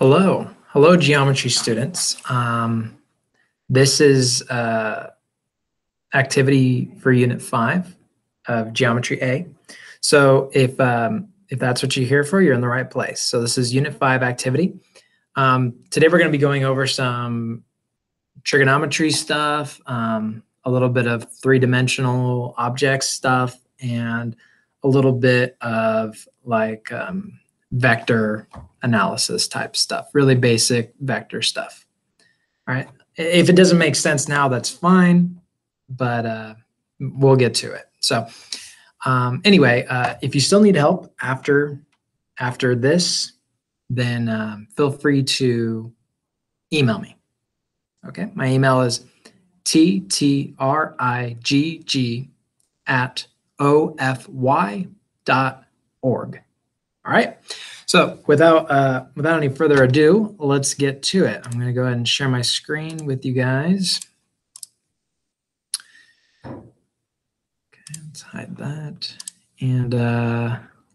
Hello, geometry students. This is activity for Unit 5 of Geometry A. So if that's what you're here for, you're in the right place. So this is Unit 5 activity. Today we're going to be going over some trigonometry stuff, a little bit of three-dimensional object stuff, and a little bit of like vector analysis type stuff, really basic vector stuff. All right. If it doesn't make sense now, that's fine, but we'll get to it. So anyway, if you still need help after this, then feel free to email me. Okay. My email is ttrigg@ofy.org. All right. So without any further ado, let's get to it. I'm going to go ahead and share my screen with you guys. Okay, let's hide that. And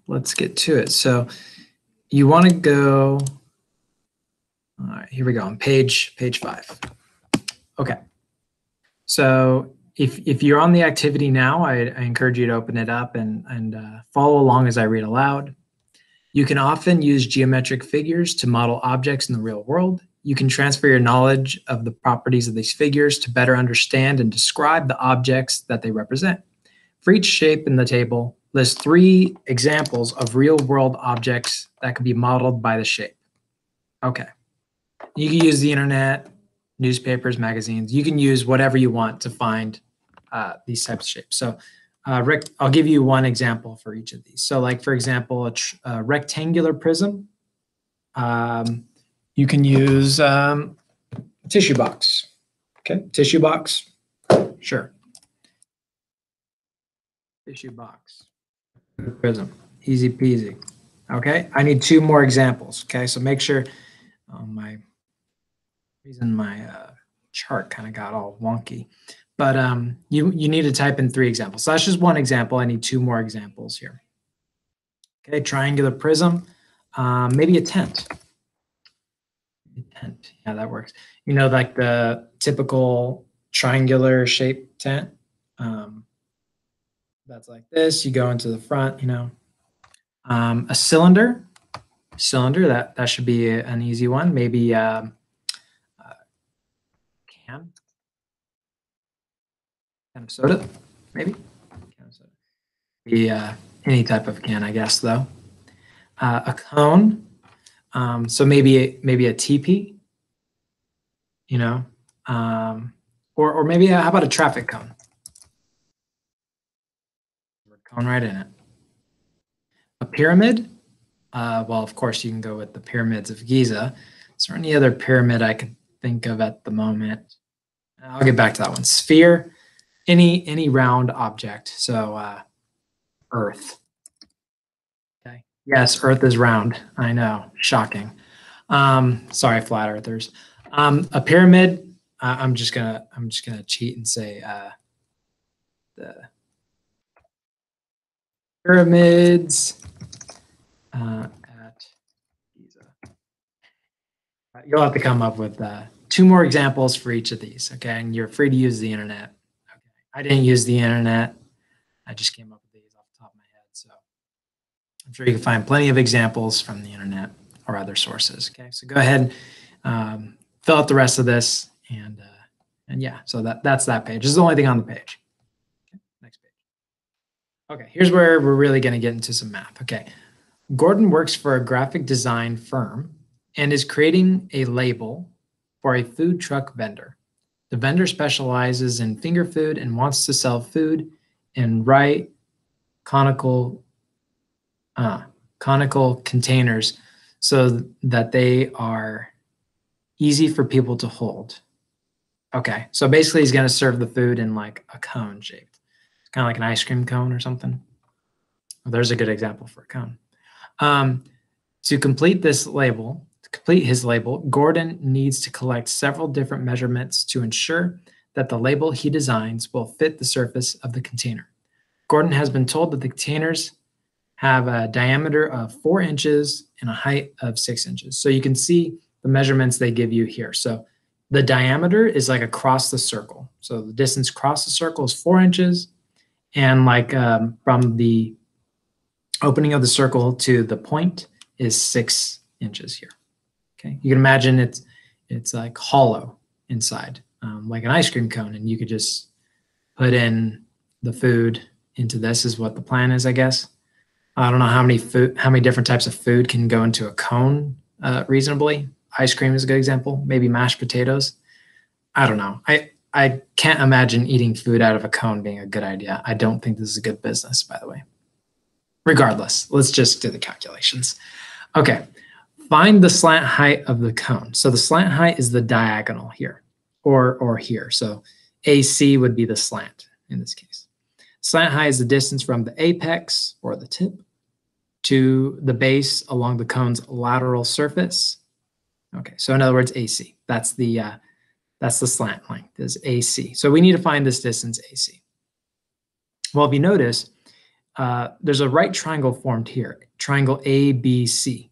let's get to it. So you want to go, all right, here we go on page 5. Okay. So if you're on the activity now, I encourage you to open it up and follow along as I read aloud. You can often use geometric figures to model objects in the real world. You can transfer your knowledge of the properties of these figures to better understand and describe the objects that they represent. For each shape in the table, list 3 examples of real-world objects that could be modeled by the shape. Okay. You can use the internet, newspapers, magazines. You can use whatever you want to find these types of shapes. So Rick, I'll give you one example for each of these. So like, for example, a rectangular prism, you can use tissue box. Okay, tissue box, sure. Tissue box, prism, easy peasy. Okay, I need 2 more examples. Okay, so make sure my chart kind of got all wonky. But you need to type in 3 examples. So that's just one example. I need 2 more examples here. Okay, triangular prism, maybe a tent. Tent, yeah, that works. You know, like the typical triangular shaped tent. That's like this. You go into the front. You know, a cylinder. That should be an easy one. Maybe can. Can of soda, maybe. Can of soda. Be any type of can, I guess, though. A cone, so maybe a teepee, you know, or maybe how about a traffic cone? Cone right in it. A pyramid. Well, of course, you can go with the pyramids of Giza. Is there any other pyramid I could think of at the moment? I'll get back to that one. Sphere. Any round object, so Earth. Okay. Yes, Earth is round. I know, shocking. Sorry, flat earthers. A pyramid. I'm just gonna cheat and say the pyramids at Giza. You'll have to come up with 2 more examples for each of these. Okay, and you're free to use the internet. I didn't use the internet. I just came up with these off the top of my head. So I'm sure you can find plenty of examples from the internet or other sources. Okay, so go ahead, fill out the rest of this, and yeah, so that's that page. This is the only thing on the page. Okay, next page. Okay, here's where we're really going to get into some math. Okay, Gordon works for a graphic design firm and is creating a label for a food truck vendor. The vendor specializes in finger food and wants to sell food in right conical containers so that they are easy for people to hold. Okay, so basically he's going to serve the food in like a cone shaped. It's kind of like an ice cream cone or something. Well, there's a good example for a cone. To complete his label, Gordon needs to collect several different measurements to ensure that the label he designs will fit the surface of the container. Gordon has been told that the containers have a diameter of 4 inches and a height of 6 inches. So you can see the measurements they give you here. So the diameter is like across the circle. So the distance across the circle is 4 inches. And like from the opening of the circle to the point is 6 inches here. Okay, you can imagine it's like hollow inside, like an ice cream cone, and you could just put in the food into this is what the plan is, I guess. I don't know how many different types of food can go into a cone reasonably. Ice cream is a good example. Maybe mashed potatoes. I don't know. I can't imagine eating food out of a cone being a good idea. I don't think this is a good business, by the way. Regardless, let's just do the calculations. Okay, find the slant height of the cone. So the slant height is the diagonal here, or here. So AC would be the slant in this case. Slant height is the distance from the apex, or the tip, to the base along the cone's lateral surface. Okay, so in other words, AC. That's the slant length, is AC. So we need to find this distance AC. Well, if you notice, there's a right triangle formed here, triangle ABC.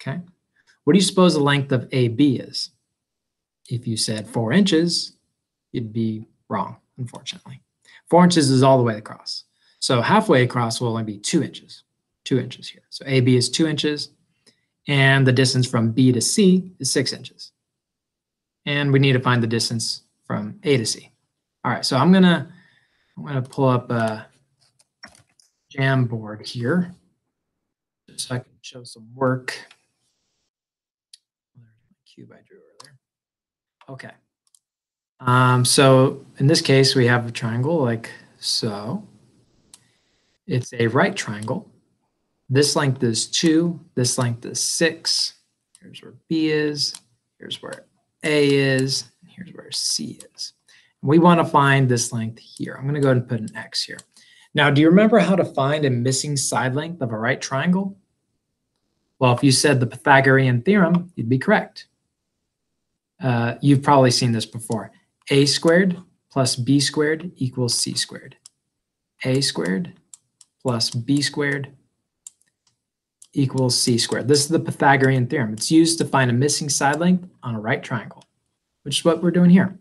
Okay, what do you suppose the length of AB is? If you said 4 inches, you'd be wrong, unfortunately. 4 inches is all the way across. So halfway across will only be 2 inches. 2 inches here. So AB is 2 inches, and the distance from B to C is 6 inches. And we need to find the distance from A to C. All right, so I'm gonna pull up a Jamboard here, just so I can show some work. There's my cube I drew earlier. Okay. So in this case, we have a triangle like so. It's a right triangle. This length is 2. This length is 6. Here's where B is. Here's where A is. And here's where C is. We want to find this length here. I'm going to go ahead and put an X here. Now, do you remember how to find a missing side length of a right triangle? Well, if you said the Pythagorean theorem, you'd be correct. You've probably seen this before. A squared plus B squared equals C squared. A squared plus B squared equals C squared. This is the Pythagorean theorem. It's used to find a missing side length on a right triangle, which is what we're doing here.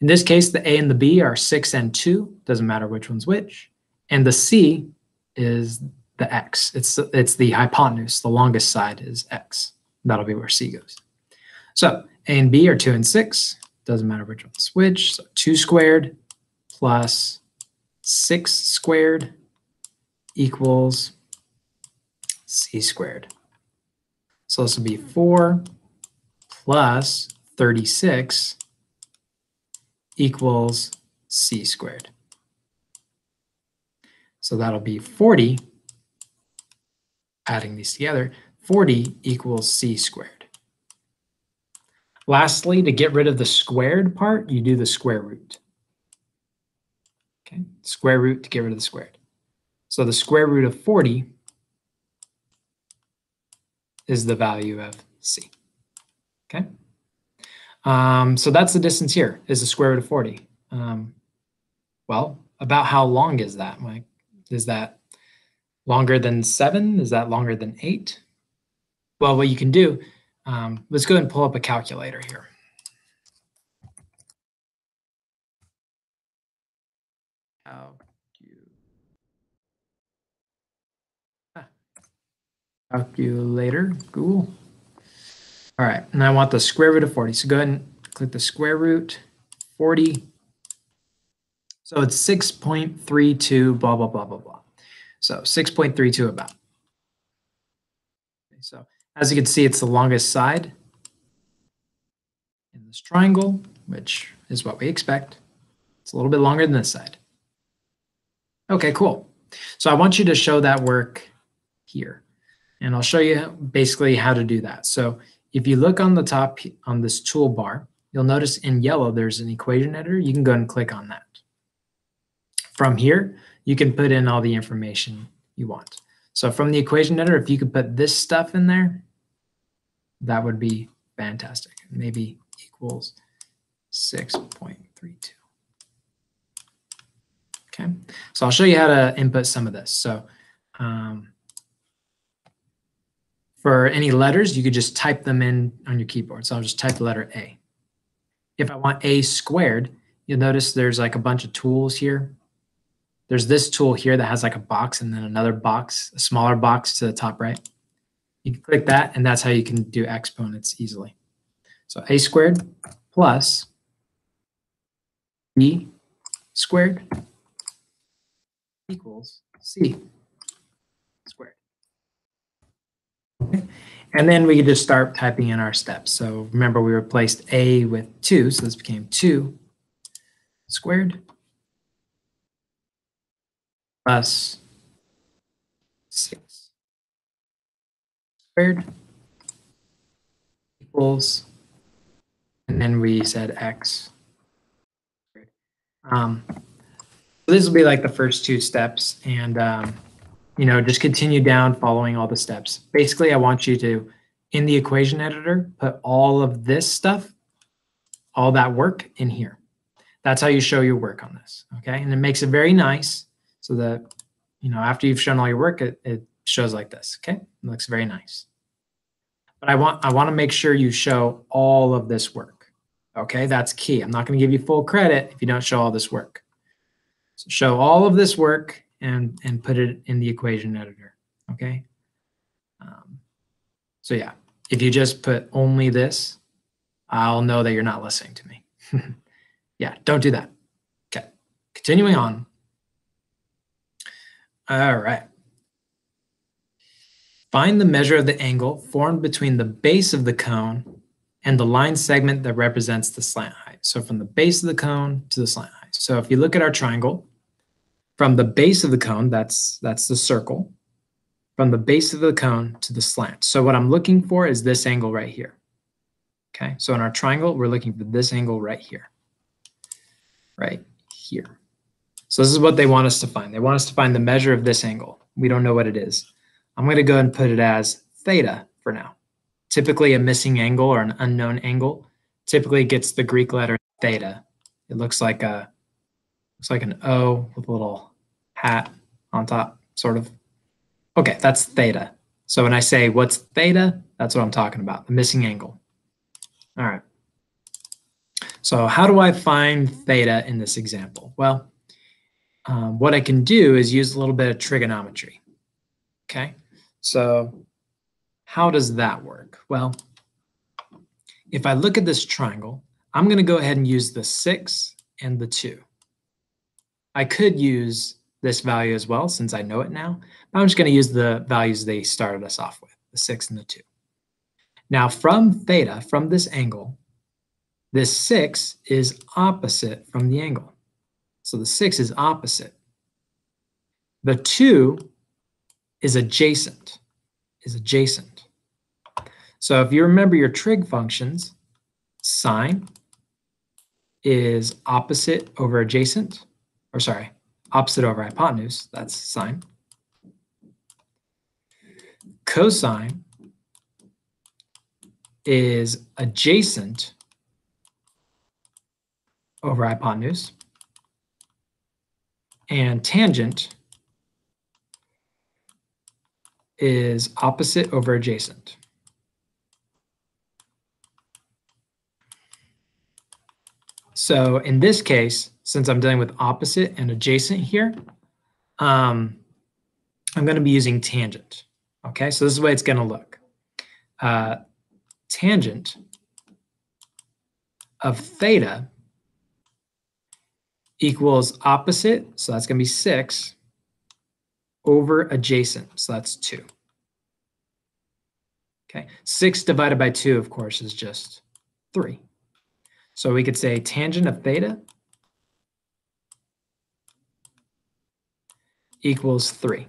In this case, the A and the B are 6 and 2. Doesn't matter which one's which. And the C is the X. It's the hypotenuse. The longest side is X. That'll be where C goes. So A and B are 2 and 6. Doesn't matter which one's which. So 2 squared plus 6 squared equals C squared. So this will be 4 plus 36 equals C squared. So that'll be 40, adding these together, 40 equals C squared. Lastly, to get rid of the squared part, you do the square root. Okay, square root to get rid of the squared. So the square root of 40 is the value of C. Okay. So that's the distance here, is the square root of 40. Well, about how long is that, Mike? Is that longer than 7? Is that longer than 8? Well, what you can do, let's go ahead and pull up a calculator here. Calculator, Google. All right, and I want the square root of 40. So go ahead and click the square root 40. So it's 6.32, blah, blah, blah, blah, blah. So 6.32 about. Okay, so as you can see, it's the longest side in this triangle, which is what we expect. It's a little bit longer than this side. Okay, cool. So I want you to show that work here. And I'll show you basically how to do that. So if you look on the top on this toolbar, you'll notice in yellow there's an equation editor. You can go and click on that. From here, you can put in all the information you want. So from the equation editor, if you could put this stuff in there, that would be fantastic. Maybe equals 6.32. Okay, so I'll show you how to input some of this. So For any letters, you could just type them in on your keyboard. So I'll just type the letter A. If I want A squared, you'll notice there's like a bunch of tools here. There's this tool here that has like a box and then another box, a smaller box to the top right. You can click that, and that's how you can do exponents easily. So A squared plus B squared equals C squared. Okay. And then we could just start typing in our steps. So remember, we replaced A with 2, so this became 2 squared plus 6 squared equals, and then we said X. So this will be like the first 2 steps, and you know, just continue down following all the steps. Basically, I want you to, in the equation editor, put all of this stuff, all that work in here. That's how you show your work on this, okay? And it makes it very nice so that, you know, after you've shown all your work, it shows like this, okay? It looks very nice. But I want to make sure you show all of this work, okay? That's key. I'm not going to give you full credit if you don't show all this work. So show all of this work and put it in the equation editor, okay? So yeah, if you just put only this, I'll know that you're not listening to me. Yeah, don't do that. Okay, continuing on. All right. Find the measure of the angle formed between the base of the cone and the line segment that represents the slant height. So from the base of the cone to the slant height. So if you look at our triangle, from the base of the cone, that's the circle, from the base of the cone to the slant. So what I'm looking for is this angle right here. Okay, so in our triangle, we're looking for this angle right here. Right here. So this is what they want us to find. They want us to find the measure of this angle. We don't know what it is. I'm going to go ahead and put it as theta for now. Typically a missing angle or an unknown angle typically gets the Greek letter theta. It looks like an O with a little hat on top, sort of. Okay, that's theta. So when I say what's theta, that's what I'm talking about, the missing angle. All right. So how do I find theta in this example? Well, what I can do is use a little bit of trigonometry. Okay, so how does that work? Well, if I look at this triangle, I'm going to go ahead and use the 6 and the 2. I could use this value as well since I know it now, but I'm just going to use the values they started us off with, the 6 and the 2. Now from theta, from this angle, this 6 is opposite from the angle. So the 6 is opposite. The 2 is adjacent, So if you remember your trig functions, sine is opposite over adjacent, or sorry, opposite over hypotenuse, that's sine. Cosine is adjacent over hypotenuse, and tangent is opposite over adjacent. So in this case, since I'm dealing with opposite and adjacent here, I'm going to be using tangent. Okay, so this is the way it's going to look. Tangent of theta equals opposite, so that's going to be 6, over adjacent, so that's 2. Okay, 6 divided by 2, of course, is just 3. So we could say tangent of theta equals 3.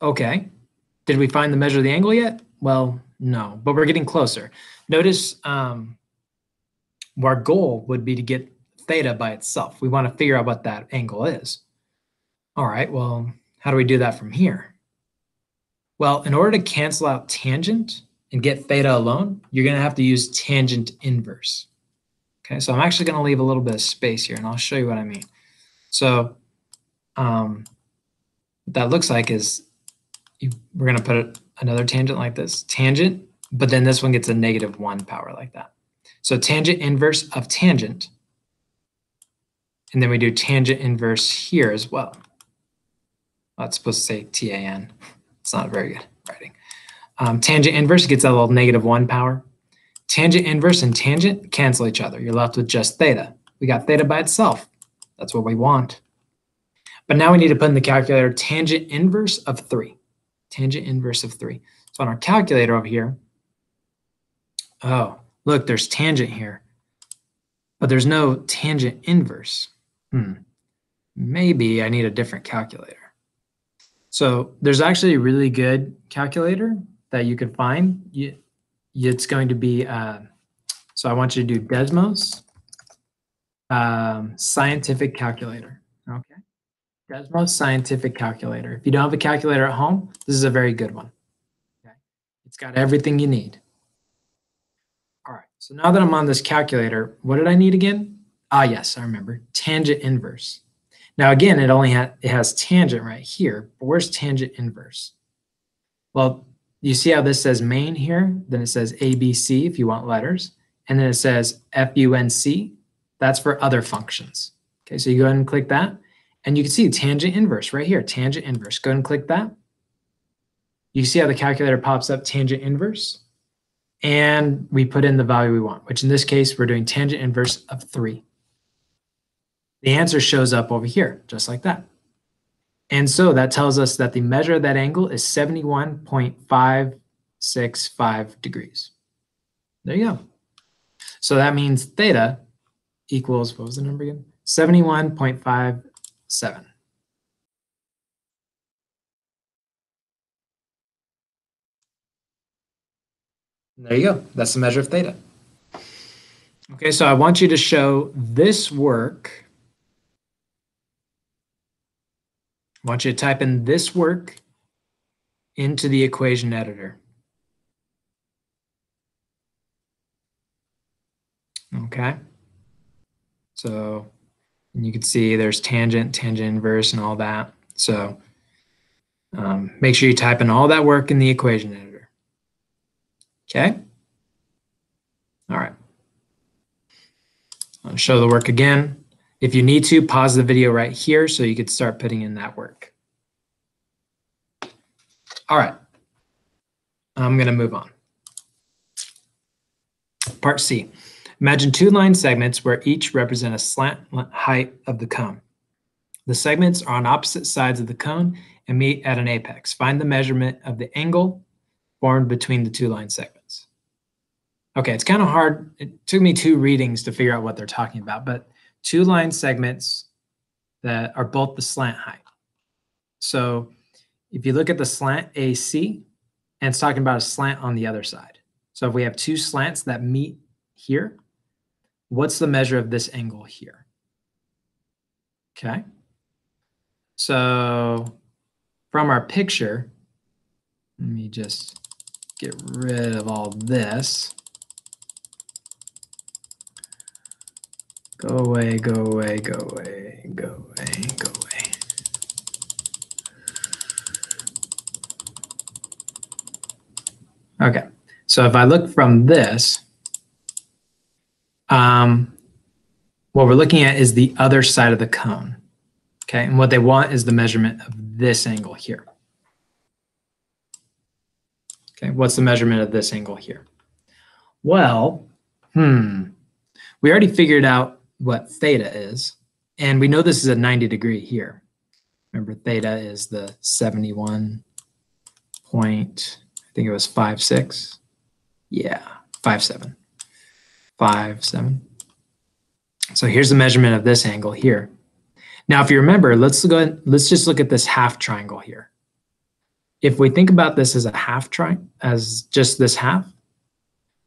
Okay, did we find the measure of the angle yet? Well, no, but we're getting closer. Notice our goal would be to get theta by itself. We want to figure out what that angle is. All right, well, how do we do that from here? Well, in order to cancel out tangent and get theta alone, you're going to have to use tangent inverse. Okay, so I'm actually going to leave a little bit of space here, and I'll show you what I mean. So what that looks like is we're going to put another tangent like this, tangent, but then this one gets a -1 power like that. So tangent inverse of tangent. And then we do tangent inverse here as well. Well, it's supposed to say TAN. It's not very good writing. Tangent inverse gets that little -1 power. Tangent inverse and tangent cancel each other. You're left with just theta. We got theta by itself. That's what we want. But now we need to put in the calculator tangent inverse of 3. Tangent inverse of 3. So on our calculator over here, oh, look, there's tangent here. But there's no tangent inverse. Maybe I need a different calculator. So there's actually a really good calculator that you can find. It's going to be, so I want you to do Desmos scientific calculator. Okay. Desmos scientific calculator. If you don't have a calculator at home, this is a very good one. Okay. It's got everything you need. All right. So now that I'm on this calculator, what did I need again? Ah, yes, I remember. Tangent inverse. Now again, it has tangent right here, but where's tangent inverse? Well, you see how this says main here? Then it says ABC if you want letters. And then it says FUNC. That's for other functions. Okay, so you go ahead and click that. And you can see tangent inverse right here, tangent inverse. Go ahead and click that. You see how the calculator pops up tangent inverse? And we put in the value we want, which in this case, we're doing tangent inverse of 3. The answer shows up over here, just like that. And so that tells us that the measure of that angle is 71.565 degrees. There you go. So that means theta equals, what was the number again? 71.57. There you go. That's the measure of theta. Okay, so I want you to show this work. I want you to type in this work into the equation editor. Okay. So you can see there's tangent, tangent inverse, and all that. So make sure you type in all that work in the equation editor. Okay. All right. I'll show the work again. If you need to, pause the video right here so you could start putting in that work. All right. I'm going to move on. Part C. Imagine 2 line segments where each represent a slant height of the cone. The segments are on opposite sides of the cone and meet at an apex. Find the measurement of the angle formed between the 2 line segments. Okay, it's kind of hard. It took me 2 readings to figure out what they're talking about, but 2 line segments that are both the slant height. So if you look at the slant AC, and it's talking about a slant on the other side. So if we have 2 slants that meet here, what's the measure of this angle here? Okay. So from our picture, let me just get rid of all this. Go away, go away, go away, go away, go away. Okay, so if I look from this, what we're looking at is the other side of the cone. Okay, and what they want is the measurement of this angle here. Okay, what's the measurement of this angle here? Well, we already figured out what theta is, and we know this is a 90 degree here. Remember, theta is the 71 point, I think it was 5.6. Yeah, 5.7. 5.7. So here's the measurement of this angle here. Now, if you remember, let's just look at this half triangle here. If we think about this as a half triangle, as just this half,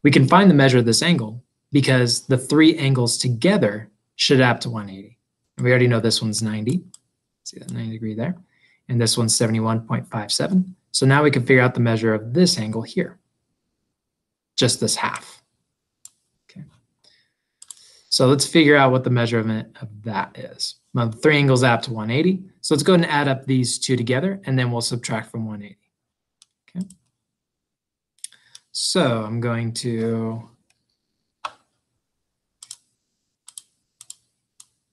we can find the measure of this angle because the 3 angles together should add up to 180. And we already know this one's 90. See that 90 degree there? And this one's 71.57. So now we can figure out the measure of this angle here. Just this half. Okay. So let's figure out what the measurement of that is. Well, 3 angles add up to 180. So let's go ahead and add up these two together, and then we'll subtract from 180. Okay. So I'm going to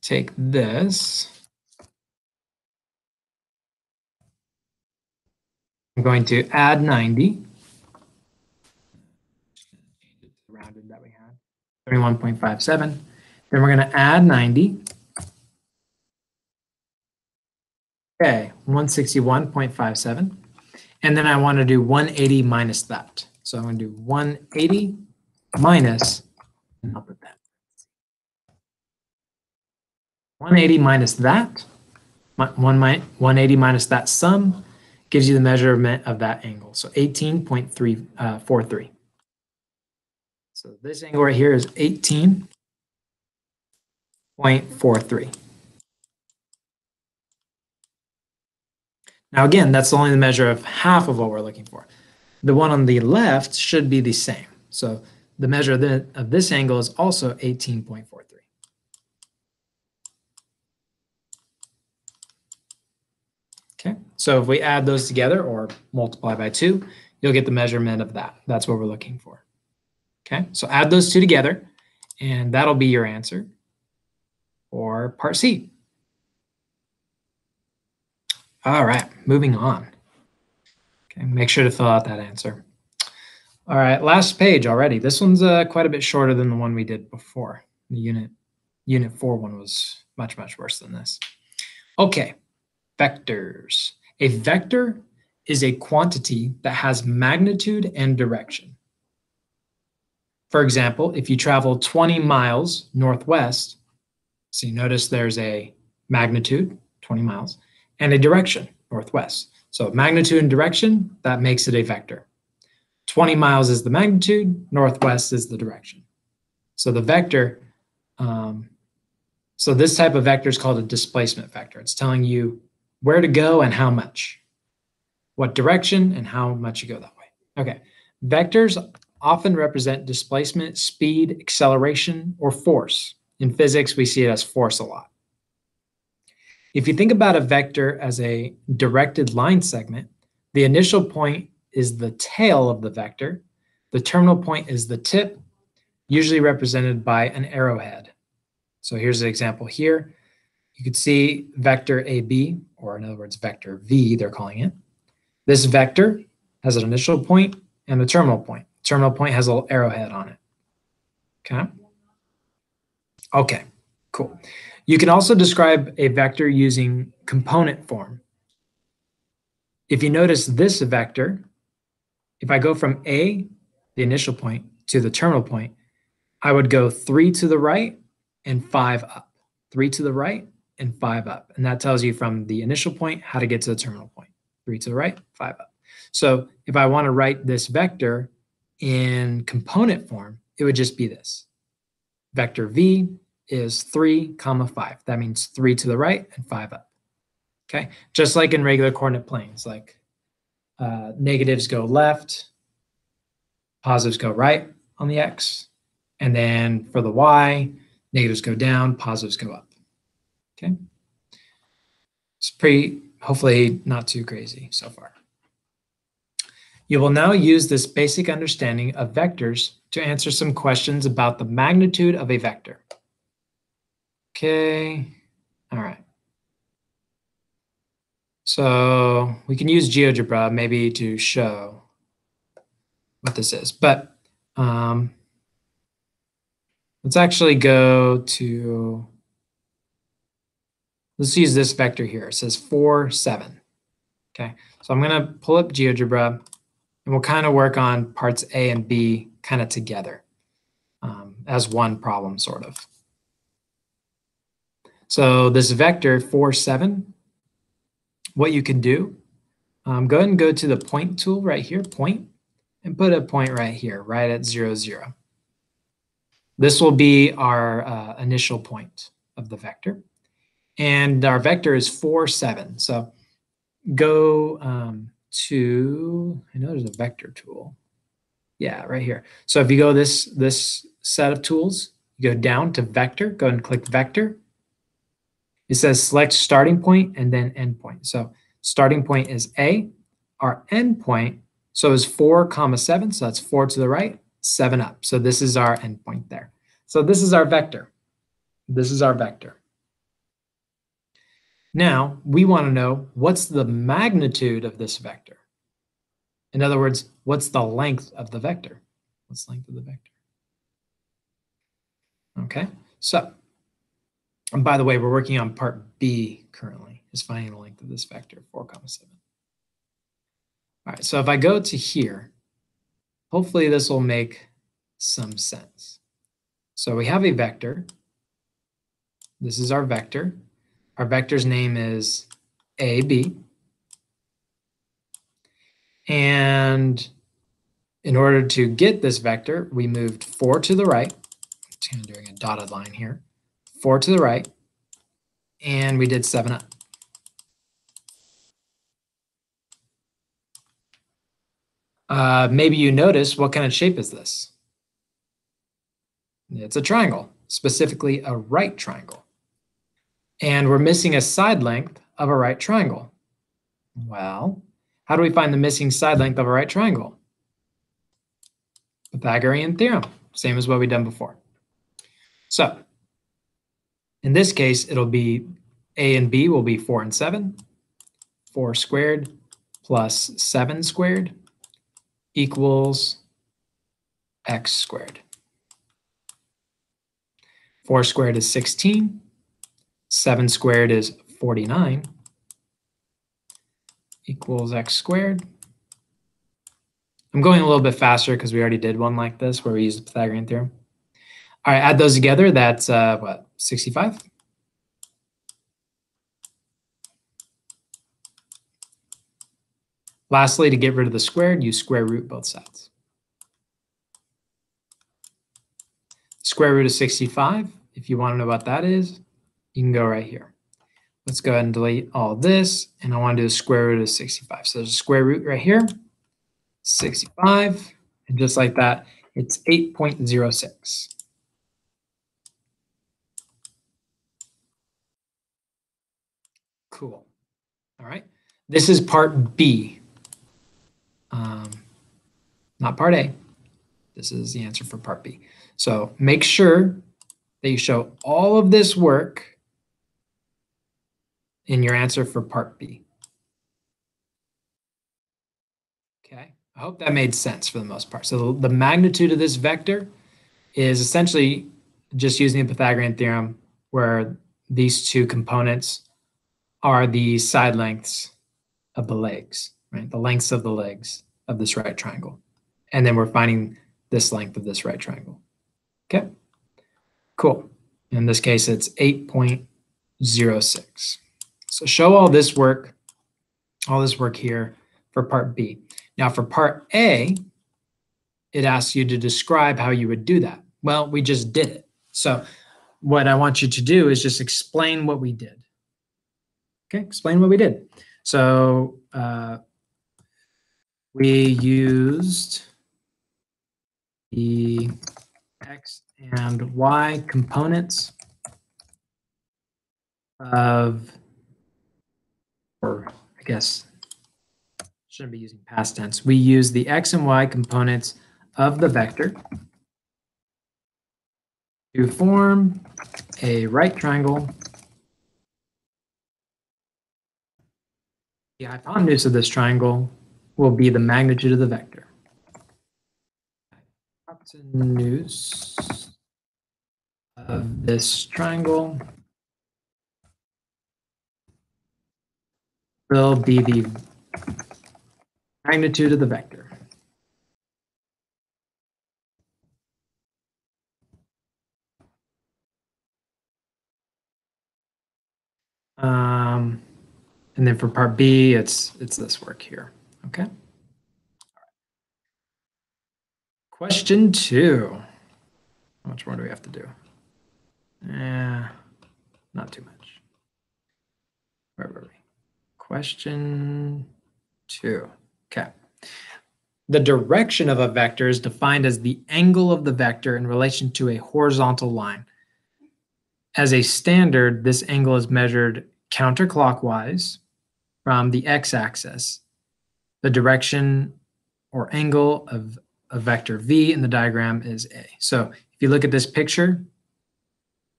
take this. I'm going to add 90. Rounded that we had. 31.57. Then we're going to add 90. Okay, 161.57. And then I want to do 180 minus that. So I'm going to do 180 minus, and I'll put that. 180 minus that, 180 minus that sum gives you the measurement of that angle. So 18.43. So this angle right here is 18.43. Now again, that's only the measure of half of what we're looking for. The one on the left should be the same. So the measure of this angle is also 18.43. Okay, so if we add those together or multiply by 2, you'll get the measurement of that. That's what we're looking for. Okay, so add those two together, and that'll be your answer for part C. All right, moving on. Okay, make sure to fill out that answer. All right, last page already. This one's quite a bit shorter than the one we did before. The unit 4 one was much, much worse than this. Okay, vectors. A vector is a quantity that has magnitude and direction. For example, if you travel 20 miles northwest, so you notice there's a magnitude, 20 miles, and a direction, northwest. So magnitude and direction, that makes it a vector. 20 miles is the magnitude, northwest is the direction. So the vector, so this type of vector is called a displacement vector. It's telling you where to go and how much, what direction and how much you go that way. Okay, vectors often represent displacement, speed, acceleration, or force. In physics, we see it as force a lot. If you think about a vector as a directed line segment, the initial point is the tail of the vector. The terminal point is the tip, usually represented by an arrowhead. So here's an example here. You could see vector AB, or in other words, vector V, they're calling it. This vector has an initial point and a terminal point. Terminal point has a little arrowhead on it. Okay. Okay, cool. You can also describe a vector using component form. If you notice this vector, if I go from A, the initial point, to the terminal point, I would go 3 to the right and 5 up. 3 to the right and 5 up. And that tells you from the initial point how to get to the terminal point. 3 to the right, 5 up. So if I want to write this vector in component form, it would just be this. Vector V is 3, 5. That means 3 to the right and 5 up. Okay, just like in regular coordinate planes, like negatives go left, positives go right on the X, and then for the Y, negatives go down, positives go up. Okay, it's pretty, hopefully not too crazy so far. You will now use this basic understanding of vectors to answer some questions about the magnitude of a vector. Okay, all right. So we can use GeoGebra maybe to show what this is, but let's actually go to, let's use this vector here. It says 4, 7. Okay, so I'm gonna pull up GeoGebra and we'll kind of work on parts A and B kind of together as one problem sort of. So this vector 4, 7, what you can do, go ahead and go to the point tool right here, point, and put a point right here, right at 0, 0. This will be our initial point of the vector. And our vector is 4, 7. So go to, I know there's a vector tool. Yeah, right here. So if you go this set of tools, you go down to vector, go and click vector. It says select starting point and then end point. So starting point is A. Our end point, so is 4, 7. So that's 4 to the right, 7 up. So this is our end point there. So this is our vector. This is our vector. Now, we want to know what's the magnitude of this vector. In other words, what's the length of the vector? What's the length of the vector? Okay, so, and by the way, we're working on part B currently, is finding the length of this vector, 4, 7. All right, so if I go to here, hopefully this will make some sense. So we have a vector. This is our vector. Our vector's name is AB. And in order to get this vector, we moved 4 to the right. I'm doing a dotted line here. 4 to the right. And we did 7 up. Maybe you notice, what kind of shape is this? It's a triangle, specifically a right triangle. And we're missing a side length of a right triangle. Well, how do we find the missing side length of a right triangle? Pythagorean theorem, same as what we've done before. So, in this case, it'll be A and B will be 4 and 7. 4 squared plus 7 squared equals x squared. 4 squared is 16. 7 squared is 49 equals x squared. I'm going a little bit faster because we already did one like this where we used the Pythagorean theorem. All right, add those together. That's what, 65? Lastly, to get rid of the squared, use square root both sides. Square root of 65, if you want to know what that is, you can go right here. Let's go ahead and delete all this, and I want to do the square root of 65. So there's a square root right here, 65, and just like that, it's 8.06. Cool. All right. This is part B, not part A. This is the answer for part B. So make sure that you show all of this work in your answer for part B. Okay, I hope that made sense for the most part. So the magnitude of this vector is essentially just using the Pythagorean theorem where these two components are the side lengths of the legs, right? The lengths of the legs of this right triangle. And then we're finding this length of this right triangle. Okay, cool. In this case, it's 8.06. So show all this work here for part B. Now for part A, it asks you to describe how you would do that. Well, we just did it. So what I want you to do is just explain what we did. Okay, explain what we did. So we used the x and y components of, or I guess shouldn't be using past tense. We use the x and y components of the vector to form a right triangle. The hypotenuse of this triangle will be the magnitude of the vector. Hypotenuse of this triangle will be the magnitude of the vector. And then for part B, it's this work here. Okay. Question 2. How much more do we have to do? Not too much. Where were we? Question 2. Okay. The direction of a vector is defined as the angle of the vector in relation to a horizontal line. as a standard, this angle is measured counterclockwise from the x-axis. The direction or angle of a vector v in the diagram is a. So if you look at this picture,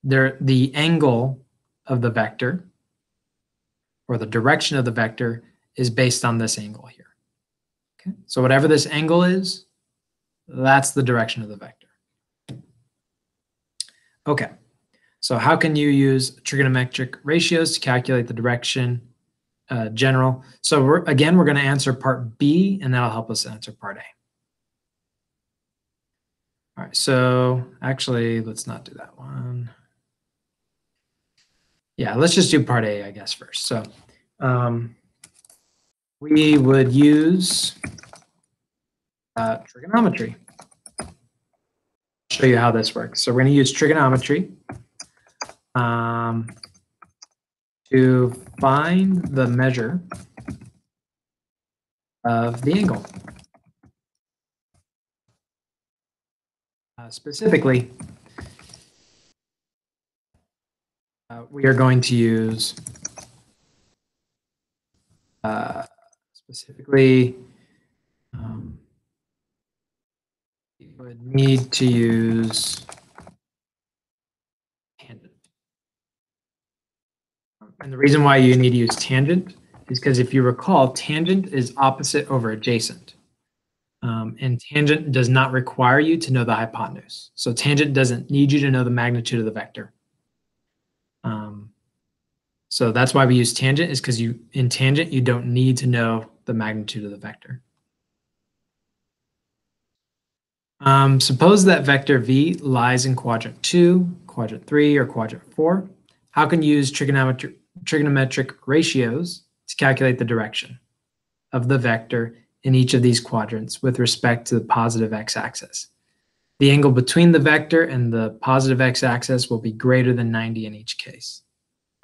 the angle of the vector or the direction of the vector is based on this angle here. Okay, so whatever this angle is, that's the direction of the vector. Okay, so how can you use trigonometric ratios to calculate the direction general? So we're going to answer part B, and that'll help us answer part A. All right, so actually, let's not do that one. Yeah, let's just do part A, I guess, first. So we would use trigonometry. I'll show you how this works. So we're going to use trigonometry to find the measure of the angle. Specifically, we are going to use we would need to use tangent. And the reason why you need to use tangent is because if you recall, tangent is opposite over adjacent. And tangent does not require you to know the hypotenuse. So tangent doesn't need you to know the magnitude of the vector. So that's why we use tangent, is because in tangent, you don't need to know the magnitude of the vector. Suppose that vector v lies in quadrant 2, quadrant 3, or quadrant 4. How can you use trigonometric ratios to calculate the direction of the vector in each of these quadrants with respect to the positive x-axis? The angle between the vector and the positive x-axis will be greater than 90 in each case.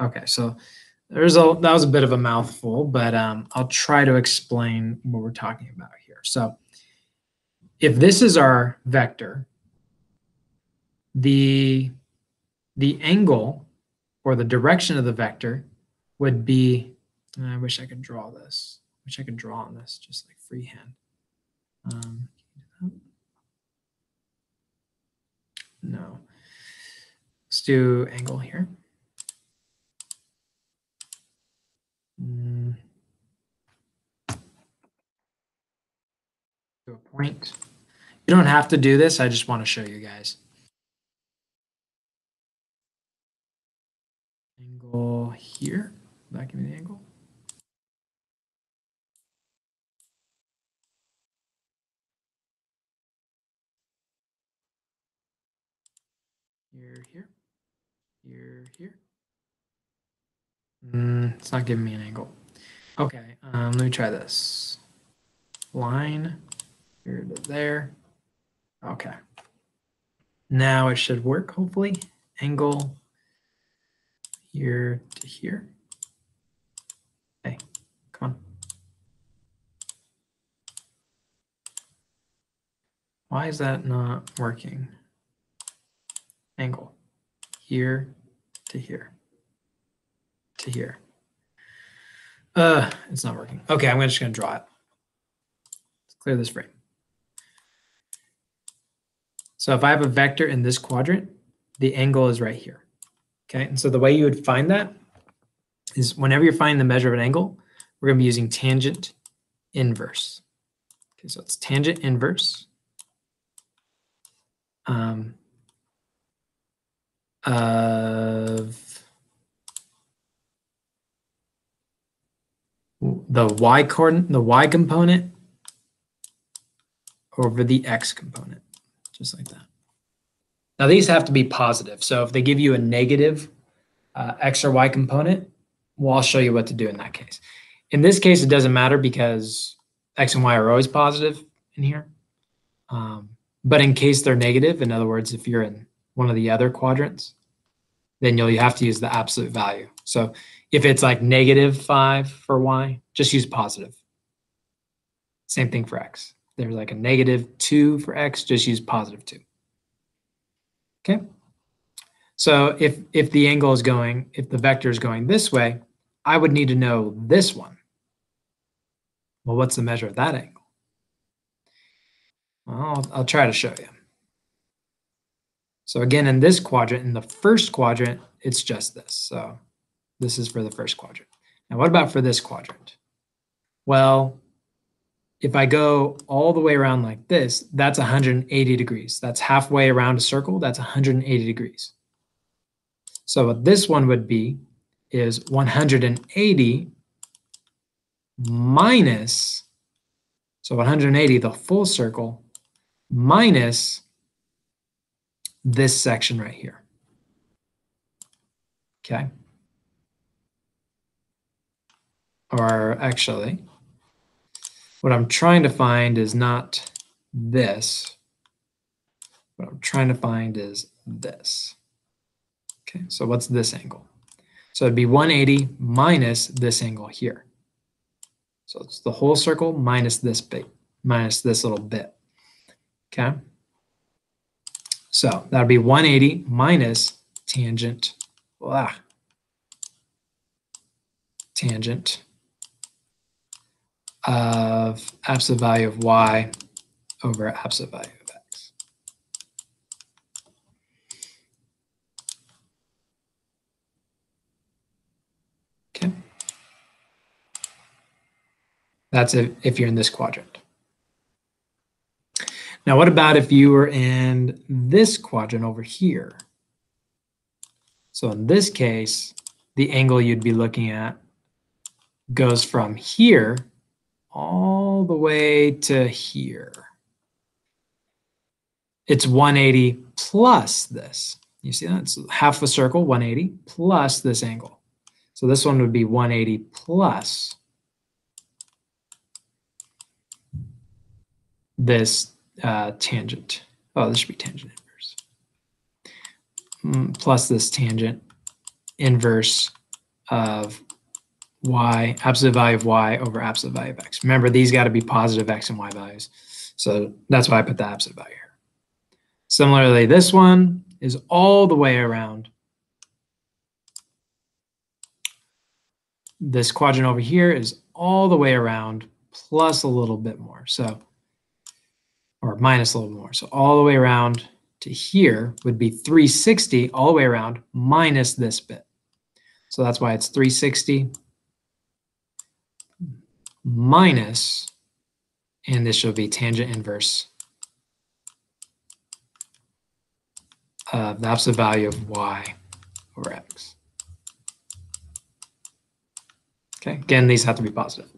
Okay, so that was a bit of a mouthful, but I'll try to explain what we're talking about here. So if this is our vector, the angle or the direction of the vector would be, I wish I could draw this. I wish I could draw on this just like freehand. No. Let's do angle here. To a point. You don't have to do this. I just want to show you guys. Angle here. Back in the angle. Here. Here. It's not giving me an angle. Okay, let me try this. Line here to there. Okay. Now it should work, hopefully. Angle here to here. Hey, come on. Why is that not working? Angle here to here to here. It's not working. Okay, I'm just going to draw it. Let's clear this frame. So if I have a vector in this quadrant, the angle is right here. Okay, and so the way you would find that is whenever you're finding the measure of an angle, we're going to be using tangent inverse. Okay, so it's tangent inverse of the y component over the x component, just like that. Now these have to be positive. So if they give you a negative x or y component, well, I'll show you what to do in that case. In this case, it doesn't matter because x and y are always positive in here. But in case they're negative, in other words, if you're in one of the other quadrants, then you have to use the absolute value. So if it's like -5 for y, just use positive. Same thing for x. There's like a -2 for x, just use +2. Okay. So if the angle is going, if the vector is going this way, I would need to know this one. Well, what's the measure of that angle? Well, I'll try to show you. So again, in this quadrant, in the first quadrant, it's just this. So this is for the first quadrant. Now, what about for this quadrant? Well, if I go all the way around like this, that's 180 degrees. That's halfway around a circle. That's 180 degrees. So what this one would be is 180 minus, so 180, the full circle, minus this section right here. Okay. Or actually, what I'm trying to find is not this. What I'm trying to find is this. Okay, so what's this angle? So it'd be 180 minus this angle here. So it's the whole circle minus this bit, minus this little bit. Okay. So that'd be 180 minus tangent, tangent of absolute value of y over absolute value of x. Okay. That's if you're in this quadrant. Now, what about if you were in this quadrant over here? So in this case, the angle you'd be looking at goes from here all the way to here. It's 180 plus this. You see that? It's half a circle, 180, plus this angle. So this one would be 180 plus this tangent. Oh, this should be tangent inverse. Plus this tangent inverse of y, absolute value of y over absolute value of x. Remember, these got to be positive x and y values. So that's why I put the absolute value here. Similarly, this one is all the way around. This quadrant over here is all the way around plus a little bit more. So, or minus a little more. So all the way around to here would be 360 all the way around minus this bit. So that's why it's 360 minus, and this should be tangent inverse of the absolute value of y over x. Okay, again, these have to be positive.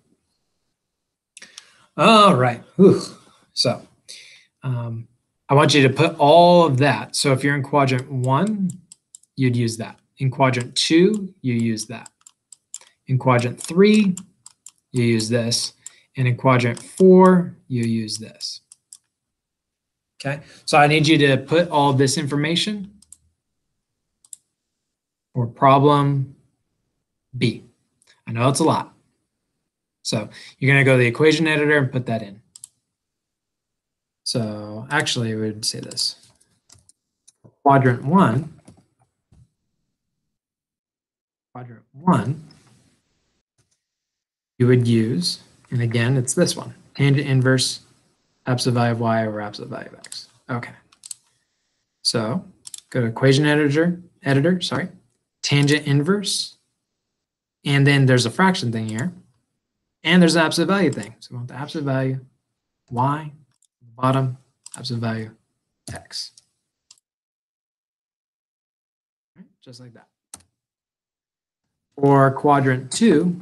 All right, whew. So I want you to put all of that. So if you're in quadrant 1, you'd use that. In quadrant 2, you use that. In quadrant 3, you use this. And in quadrant 4, you use this. Okay, so I need you to put all this information for problem B. I know it's a lot. So you're going to go to the equation editor and put that in. So actually, we would say this. Quadrant 1, you would use, and again, it's this one, tangent inverse absolute value of y over absolute value of x. Okay. So go to equation editor, tangent inverse, and then there's a fraction thing here, and there's an absolute value thing. So we want the absolute value y, bottom, absolute value x. Just like that. For quadrant 2,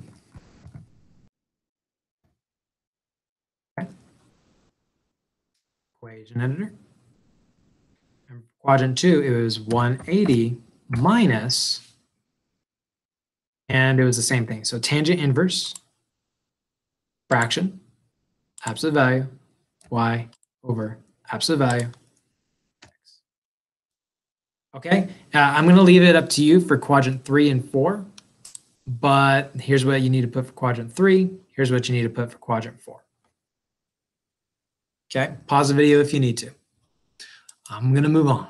equation editor. And quadrant 2, it was 180 minus, and it was the same thing. So tangent inverse, fraction, absolute value, y over absolute value, x. Okay, I'm going to leave it up to you for quadrant 3 and 4, but here's what you need to put for quadrant 3. Here's what you need to put for quadrant 4. Okay, pause the video if you need to. I'm going to move on.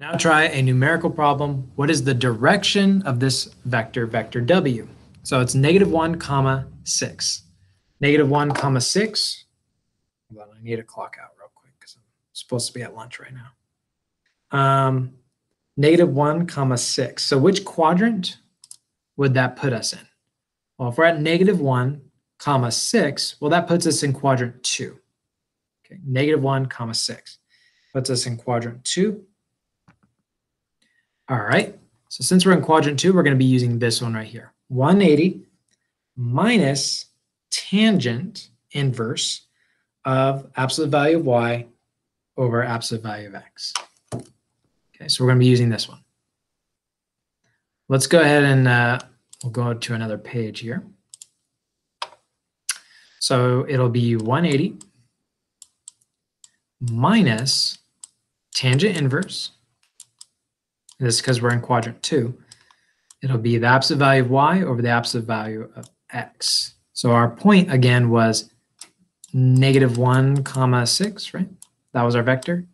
Now try a numerical problem. What is the direction of this vector, vector W? So it's -1, 6. -1, 6. Hold on, I need to clock out real quick because I'm supposed to be at lunch right now. -1, 6. So which quadrant would that put us in? Well, if we're at -1, 6, well, that puts us in quadrant 2. Okay, -1, 6 puts us in quadrant 2. All right, so since we're in quadrant 2, we're going to be using this one right here. 180 minus tangent inverse of absolute value of y over absolute value of x. Okay, so we're going to be using this one. Let's go ahead and we'll go to another page here. So it'll be 180 minus tangent inverse. This is because we're in quadrant 2. It'll be the absolute value of y over the absolute value of x. So our point again was -1, 6, right? That was our vector.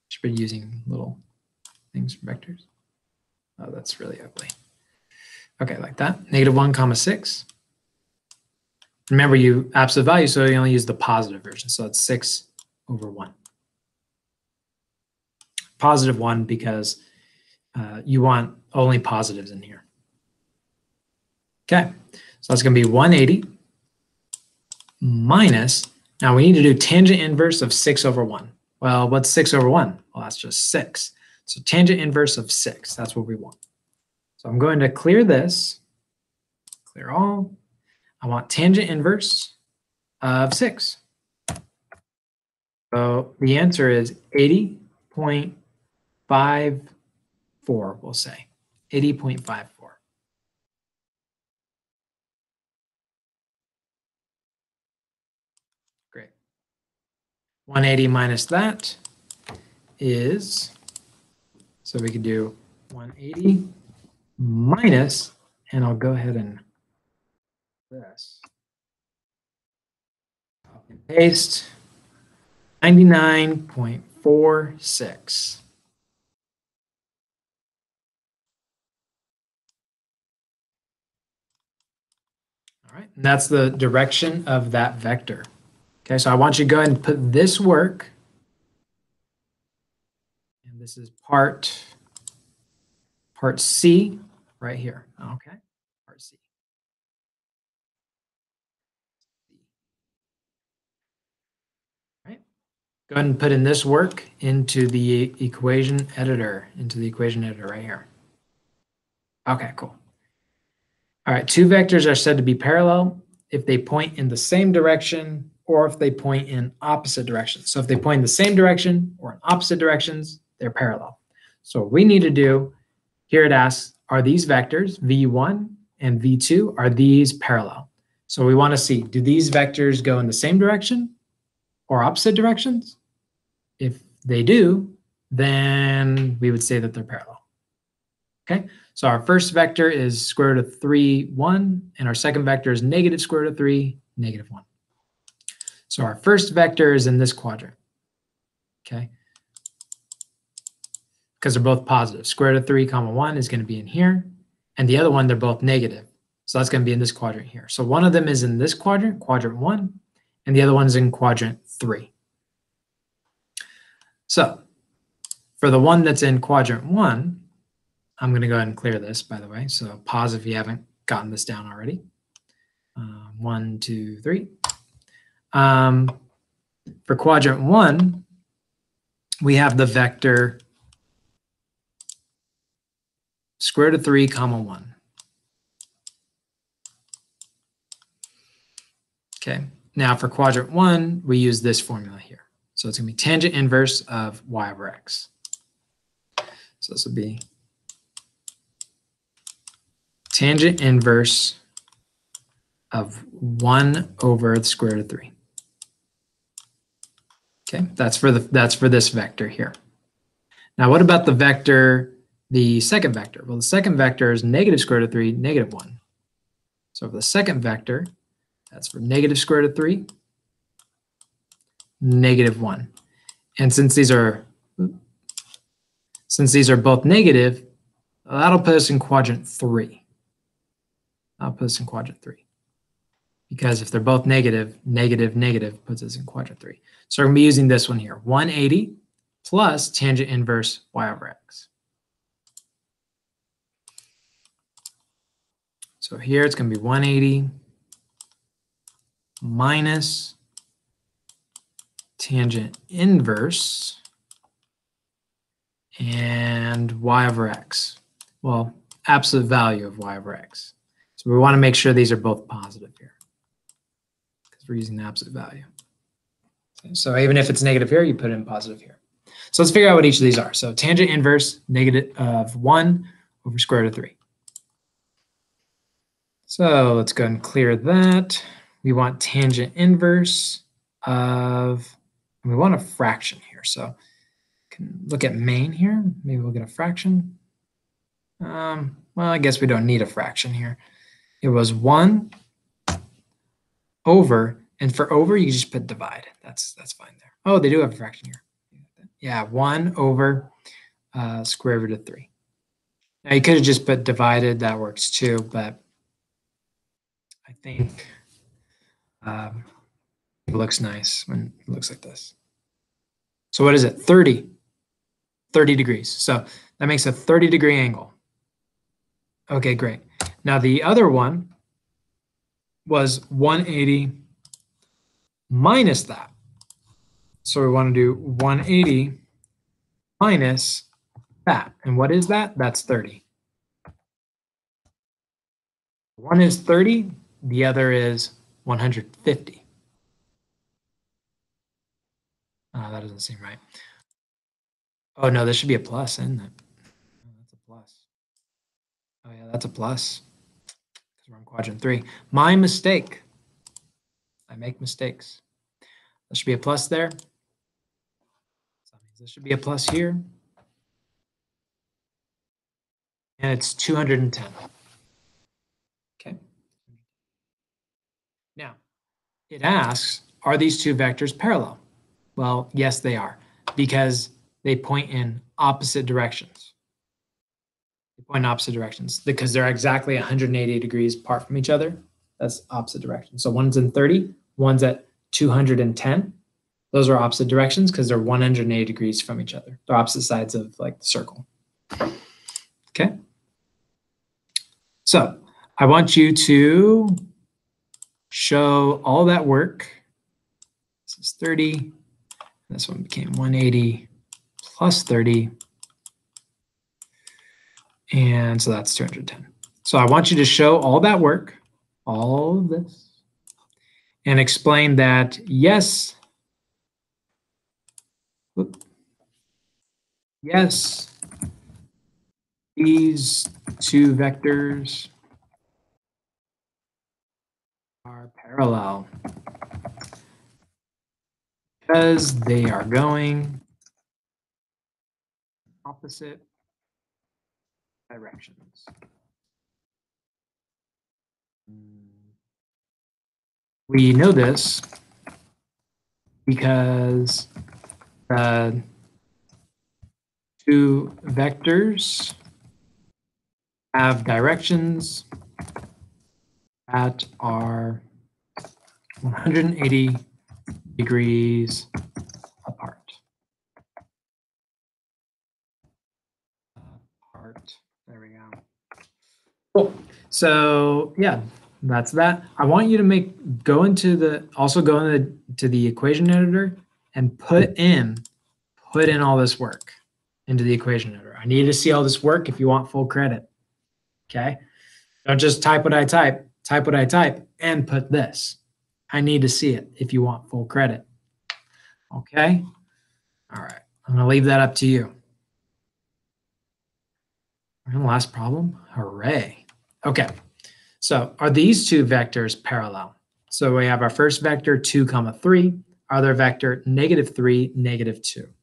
Should be using little things for vectors. Oh, that's really ugly. Okay, like that. -1, 6. Remember, you absolute value, so you only use the positive version. So it's 6 over 1. Positive 1 because you want only positives in here. Okay, so that's going to be 180 minus, now we need to do tangent inverse of 6 over 1. Well, what's 6 over 1? Well, that's just 6. So tangent inverse of 6, that's what we want. So I'm going to clear this, clear all. I want tangent inverse of 6. So the answer is 80.54, we'll say. 80.54. Great. 180 minus that is, so we could do 180 minus, and I'll go ahead and this. Copy and paste. 99.46. All right, and that's the direction of that vector. Okay, so I want you to go ahead and put this work, and this is part C right here. Okay, part C. All right, go ahead and put in this work into the equation editor, right here. Okay, cool. All right, two vectors are said to be parallel if they point in the same direction or if they point in opposite directions. So if they point in the same direction or in opposite directions, they're parallel. So what we need to do, here it asks, are these vectors, v1 and v2, are these parallel? So we want to see, do these vectors go in the same direction or opposite directions? If they do, then we would say that they're parallel. Okay, so our first vector is square root of 3, 1, and our second vector is negative square root of 3, negative 1. So our first vector is in this quadrant, okay? Because they're both positive. Square root of 3, 1 is going to be in here, and the other one, they're both negative. So that's going to be in this quadrant here. So one of them is in this quadrant, quadrant 1, and the other one is in quadrant 3. So for the one that's in quadrant 1, I'm going to go ahead and clear this, by the way. So pause if you haven't gotten this down already. 1, 2, 3. For quadrant 1, we have the vector square root of 3, 1. Okay, now for quadrant 1, we use this formula here. So it's going to be tangent inverse of y over x. So this will be tangent inverse of 1 over the square root of 3. Okay, that's for this vector here. Now what about the vector, the second vector? Well, the second vector is negative square root of 3, negative 1. So for the second vector, that's for negative square root of 3, negative 1. And since these are since these are both negative, that'll put us in quadrant 3. That'll put us in quadrant 3. Because if they're both negative, negative, negative puts us in quadrant 3. So we're going to be using this one here, 180 plus tangent inverse y over x. So here it's going to be 180 minus tangent inverse and y over x. Well, absolute value of y over x. So we want to make sure these are both positive here because we're using the absolute value. Okay, so even if it's negative here, you put it in positive here. So let's figure out what each of these are. So tangent inverse negative of 1 over square root of 3. So let's go and clear that. We want tangent inverse of, we want a fraction here. So can look at main here. Maybe we'll get a fraction. Well, I guess we don't need a fraction here. It was 1 over, and for over, you just put divide. That's fine there. Oh, they do have a fraction here. Yeah, 1 over square root of 3. Now, you could have just put divided. That works too, but I think it looks nice when it looks like this. So what is it? 30 degrees. So that makes a 30-degree angle. Okay, great. Now the other one was 180 minus that. So we want to do 180 minus that. And what is that? That's 30. One is 30, the other is 150. That doesn't seem right. Oh no, this should be a plus, isn't it? Oh, that's a plus. Oh yeah, that's a plus. Because we're on quadrant 3. My mistake. I make mistakes. There should be a plus there. So that means there should be a plus here. And it's 210. Okay. Now, it asks, are these two vectors parallel? Well, yes, they are, because they point in opposite directions. They point in opposite directions because they're exactly 180 degrees apart from each other. That's opposite directions. So one's in 30, one's at 210. Those are opposite directions because they're 180 degrees from each other. They're opposite sides of like the circle. Okay. So I want you to show all that work. This is 30. This one became 180 plus 30. And so that's 210. So I want you to show all that work, all of this, and explain that, yes, yes, these two vectors are parallel because they are going opposite directions. We know this because two vectors have directions that are 180 degrees apart. There we go. Cool. So yeah, that's that. I want you to go into the equation editor and put in all this work into the equation editor. I need to see all this work if you want full credit. Okay? Don't just type what I type, and put this. I need to see it if you want full credit. Okay? All right. I'm going to leave that up to you. And last problem. Hooray. Okay. So are these two vectors parallel? So we have our first vector 2, 3, other vector -3, -2.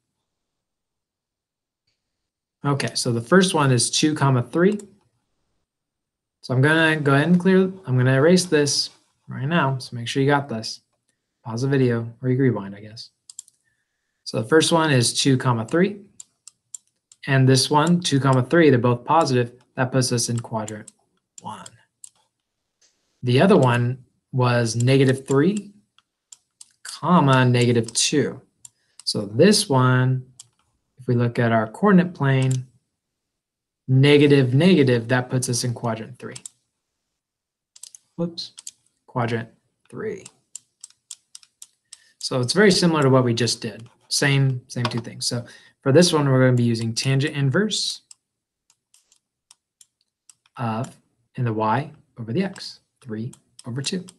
Okay, so the first one is 2, 3. So I'm going to go ahead and I'm going to erase this right now. So make sure you got this. Pause the video or you can rewind, I guess. So the first one is 2, 3. And this one, 2, 3, they're both positive. That puts us in quadrant 1. The other one was -3, -2. So this one, if we look at our coordinate plane, negative, negative, that puts us in quadrant 3. Whoops, quadrant 3. So it's very similar to what we just did. Same two things. So for this one, we're going to be using tangent inverse of in the y over the x, 3/2.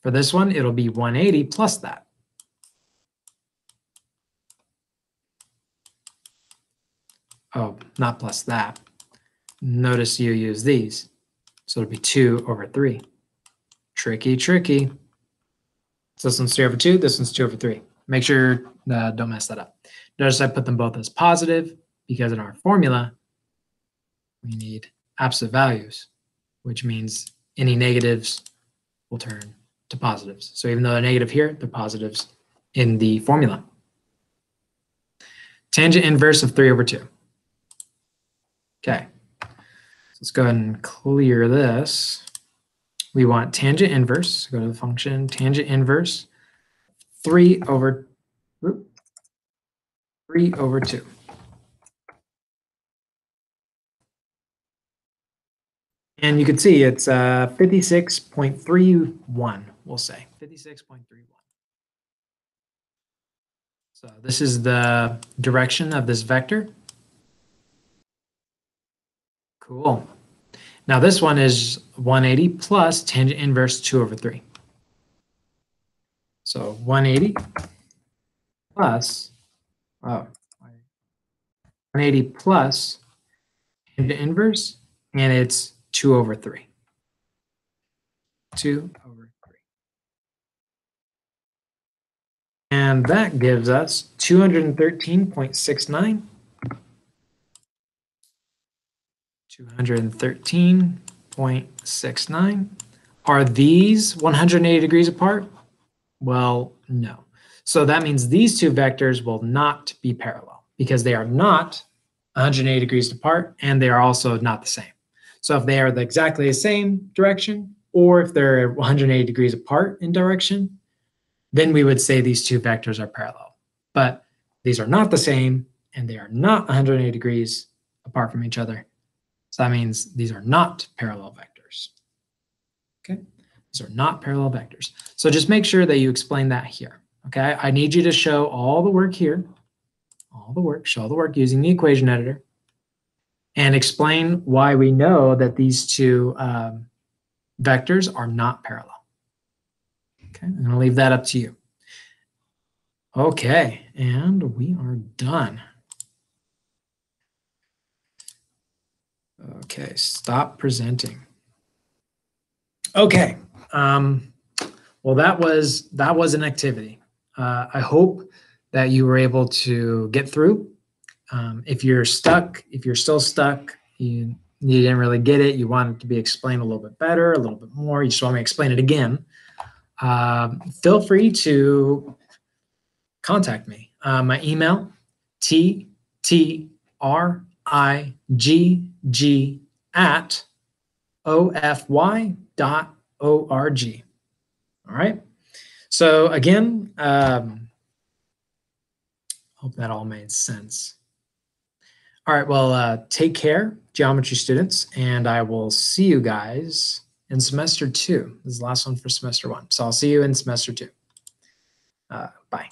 For this one, it'll be 180 plus that. Oh, not plus that. Notice you use these. So it'll be 2/3. Tricky, tricky. So this one's 3/2, this one's 2/3. Make sure don't mess that up. Notice I put them both as positive because in our formula, we need absolute values, which means any negatives will turn to positives. So even though they're negative here, they're positives in the formula. Tangent inverse of 3/2. Okay, so let's go ahead and clear this. We want tangent inverse, go to the function, tangent inverse, 3/2. And you can see it's 56.31, we'll say, 56.31. So this is the direction of this vector. Cool. Now this one is 180 plus tangent inverse 2/3. So 180 plus, 180 plus tangent inverse, and it's 2/3. 2/3. And that gives us 213.69. 213.69. Are these 180 degrees apart? Well, no. So that means these two vectors will not be parallel because they are not 180 degrees apart and they are also not the same. So if they are exactly the same direction or if they're 180 degrees apart in direction, then we would say these two vectors are parallel. But these are not the same and they are not 180 degrees apart from each other. So that means these are not parallel vectors. Okay, these are not parallel vectors. So just make sure that you explain that here. Okay, I need you to show all the work here, show the work using the equation editor, and explain why we know that these two vectors are not parallel. Okay, I'm going to leave that up to you. Okay, and we are done. Okay, stop presenting. Okay, well that was an activity. I hope that you were able to get through. If you're stuck, if you're still stuck, you didn't really get it, you want it to be explained a little bit better, a little bit more, you just want me to explain it again, feel free to contact me. My email, ttrigg@ofy.org. All right. So again, hope that all made sense. All right. Well, take care, geometry students, and I will see you guys in semester 2. This is the last one for semester 1. So I'll see you in semester 2. Bye.